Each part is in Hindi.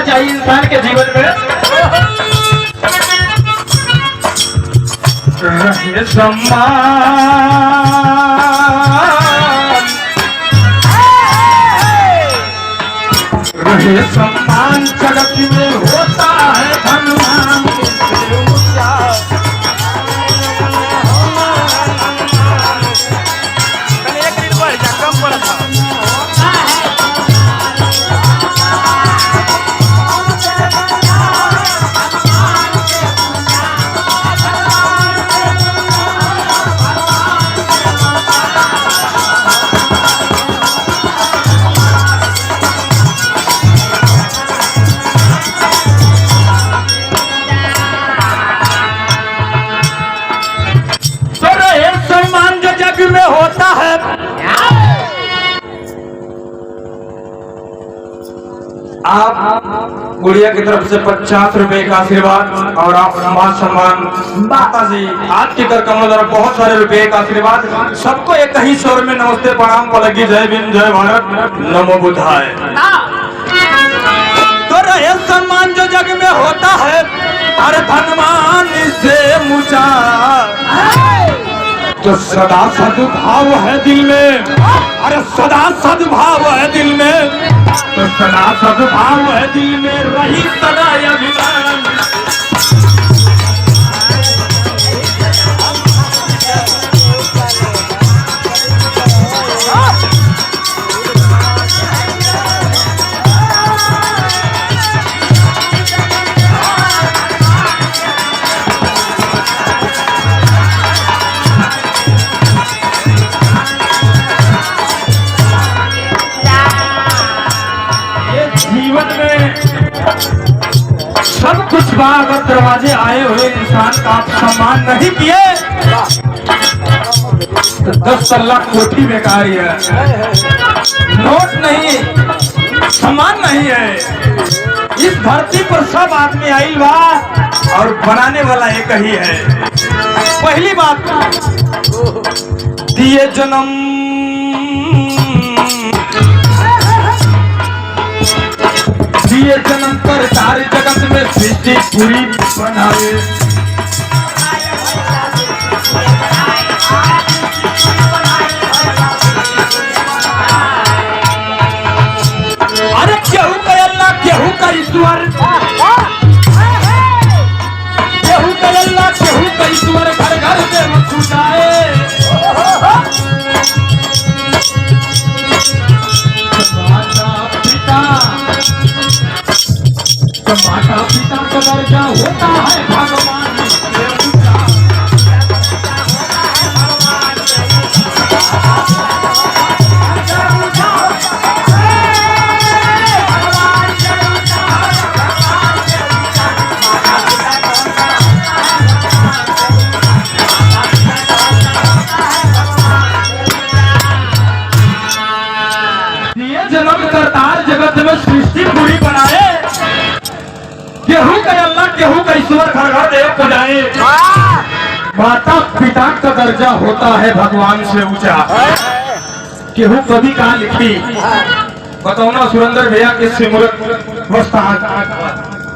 चाहिए इंसान के जीवन में? रहे सम्मान जगत में होता है धनवान से ऊंचा। में होता है आप गुड़िया की तरफ से 50 रुपए का आशीर्वाद और आप मान सम्मान माता जी आपकी तरफ कमल बहुत सारे रुपए का आशीर्वाद। सबको एक ही स्वर में नमस्ते प्रणाम पलगी जय भीम जय भारत नमो बुद्धाय। तो रहे सम्मान जो जग में होता है अरे धनवान से ऊंचा। तो सदा सद्भाव है दिल में, अरे सदा सद्भाव है दिल में, तो सदा सद्भाव है दिल में रही सदा अभिमान। सब कुछ अगर दरवाजे आए हुए इंसान का आप सम्मान नहीं किए तो 10 लाख कोठी बेकार है। नोट नहीं, सम्मान नहीं है। इस धरती पर सब आदमी आई बा और बनाने वाला एक ही है। पहली बात दिए जन्म दिए जन्म कर सारे जगत में सृष्टि पूरी बनावे। अरे केहू का अल्लाह केहू का ईश्वर, केहू का अल्लाह केहू का ईश्वर घर घर में पूजाए। माता पिता का दर्जा होता है भगवान से ऊंचा। ये जन्म करतार जगत में सृष्टि पूरी बनाए। केहू का अल्लाह केहू का ईश्वर घर घर देव पुजाए। माता पिता का दर्जा होता है भगवान से ऊंचा। केहू कभी कहाँ लिखी बताओ ना सुरेंद्र भैया के सिमरत वस्ता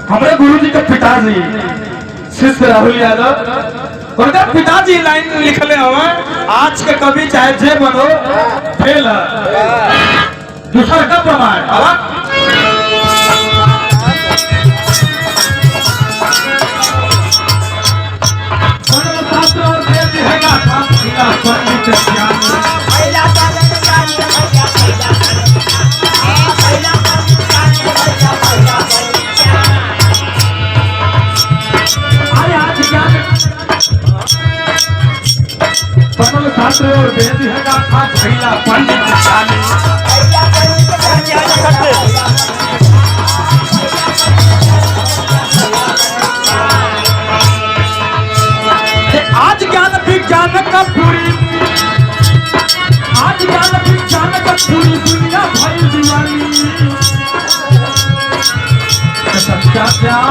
हमारे गुरु जी के पिताजी शिष्य राहुल यादव उनका पिताजी लाइन लिखले हुए आज के कभी चाहे जे बनो फेल दूसरा का प्रमाण। शास्त्र और वेद है गाथा खैला पंडित जाने। आज ज्ञान विज्ञान का पूरी, आज ज्ञान विज्ञान का पूरी दुनिया भरी दीवानी। सच्चा प्यार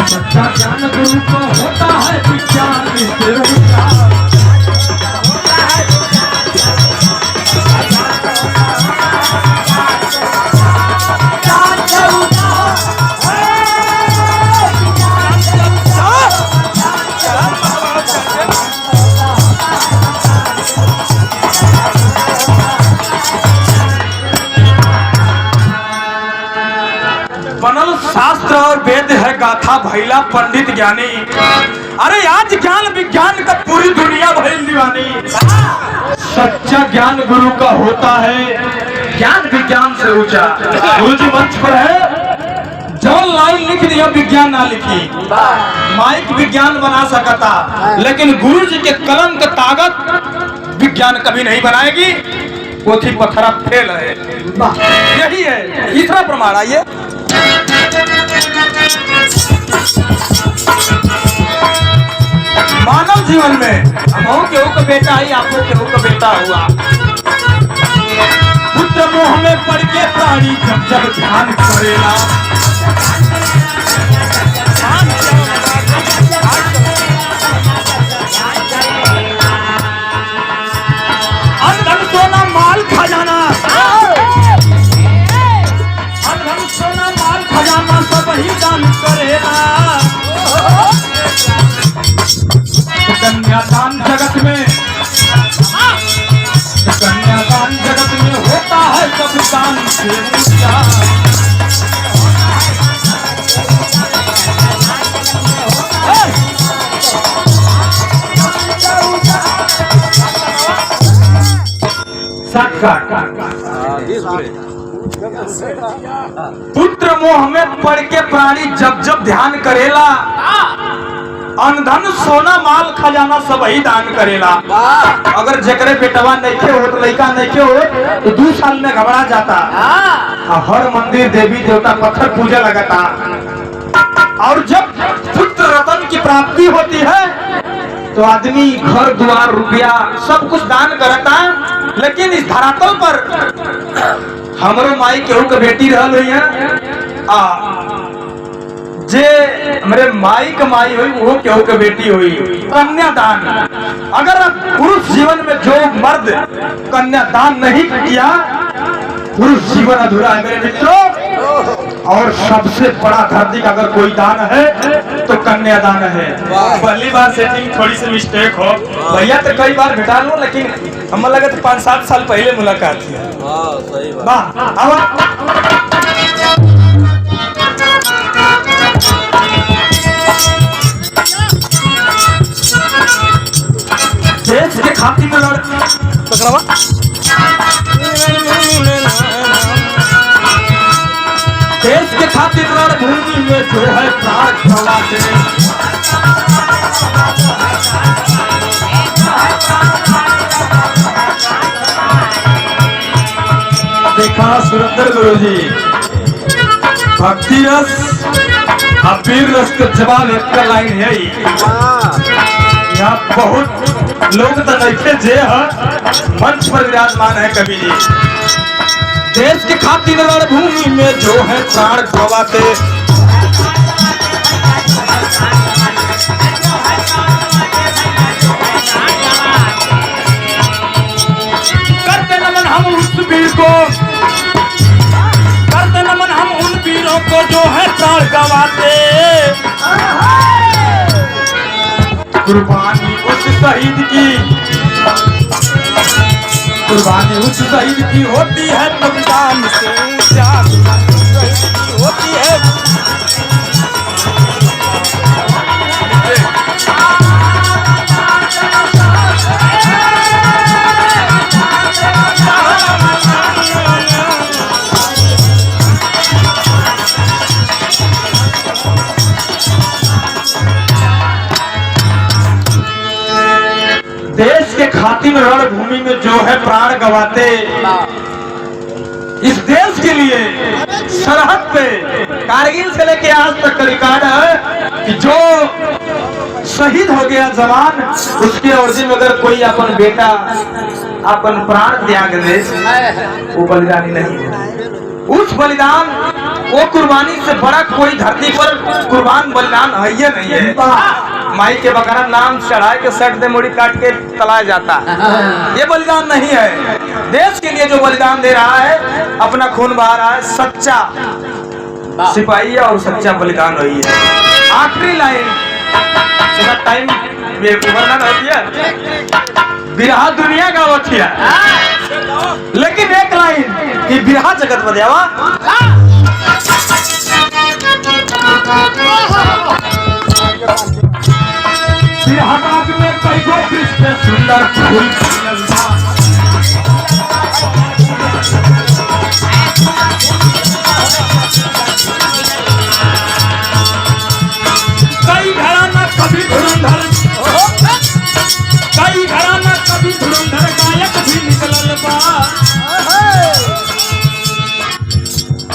सच्चा ज्ञान गुरु को होता है विज्ञान से ऊंचा। है गाथा भैला पंडित ज्ञानी। अरे आज ज्ञान विज्ञान का पूरी दुनिया भइल दीवानी। सच्चा ज्ञान गुरु का होता है, ज्ञान विज्ञान से ऊंचा। गुरु जी मंच पर है, जो लाइन लिख दिया विज्ञान ना लिखी, माइक विज्ञान बना सकता, लेकिन गुरु जी के कलम का ताकत विज्ञान कभी नहीं बनाएगी। पोथी पत्थरा फेल है, यही है तीसरा प्रमाण। आइए मानव जीवन में हम केहू का बेटा आई, आपको केहू का बेटा हुआ। पुत्र मोह में पड़ के प्राणी जब जब ध्यान करेला, अनधन सोना माल खजाना, अनधन सोना माल खजाना सब ही दान करेला। कन्यादान जगत में, कन्यादान जगत में होता है सब दान से ऊंचा। पुत्र मोह में पड़ के प्राणी जब जब ध्यान करेला, अनधन सोना माल खजाना सब ही दान करेला। अगर जकरे बेटवा नहीं हो तो लड़का नहीं हो तो 2 साल में घबरा जाता। हर मंदिर देवी देवता पत्थर पूजा लगाता। और जब पुत्र रतन की प्राप्ति होती है तो आदमी घर द्वार रुपया सब कुछ दान करता। लेकिन इस धरातल पर हमरो माई केहू के बेटी रहल हुई है, जे मेरे माई का माई हुई वो केहू के बेटी हुई। कन्यादान, अगर पुरुष जीवन में जो मर्द कन्यादान नहीं किया, पुरुष जीवन अधूरा है मेरे मित्रों। और सबसे बड़ा धरती का अगर कोई दान है तो कन्यादान है। पहली बार सेटिंग थोड़ी सी मिस्टेक हो भैया, तो कई बार भेटा लो, लेकिन हम लगे तो 5-7 साल पहले मुलाकात थी। सही बात। देश के खातिर में देश के खातिर रणभूमि में जो है प्राण गवाते। देखा सुरेंद्र गुरु जी, भक्ति रस और वीर रस के जवाब एक लाइन है। यहाँ बहुत लोग तो नहीं जे है मंच पर विराजमान है कवि जी। देश के खातिर रणभूमि में जो है प्राण गवाते, करते नमन हम उस वीर को, करते नमन हम उन वीरों को जो है प्राण गवाते। कुर्बानी उस शहीद की, कुर्बानी उस शहीद की होती है बलिदान से ऊंचा, होती है। देश के खातिर रणभूमि में जो है प्राण गवाते। इस देश के लिए सरहद पे कारगिल से लेके आज तक का रिकॉर्ड है कि जो शहीद हो गया जवान, उसके अर्जी में अगर कोई अपन बेटा अपन प्राण त्याग दे, वो बलिदानी नहीं। उस बलिदान, वो कुर्बानी से बड़ा कोई धरती पर कुर्बान बलिदान है ये नहीं है। माई के बकरा नाम चढ़ा के सट दे मुड़ी काट के तलाया जाता, ये बलिदान नहीं है। देश के लिए जो बलिदान दे रहा है, अपना खून बहा रहा है, सच्चा सिपाही और सच्चा बलिदान वही है। आखिरी लाइन टाइम वर्णन होती है, बिरहा दुनिया का होती है, लेकिन एक लाइन कि बिरहा जगत बजावा। बिरहा बाग में कई गो वृक्ष पे सुंदर फूल खिलल बा। कई घराना कभी धुरंधर, कई घराना कभी धुरंधर गायक भी निकलल बा।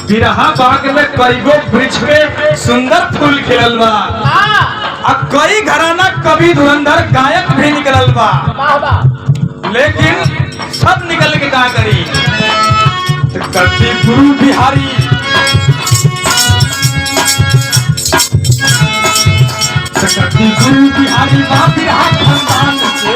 बिरहा बाग में कई गो वृक्ष पे सुंदर फूल खिलल बा। अब कई घराना कभी धुरंधर गायक भी निकलल बा। लेकिन सब निकल के का करी करती गुरु बिहारी करती गुरु बिहारी बा बिरहा खानदान से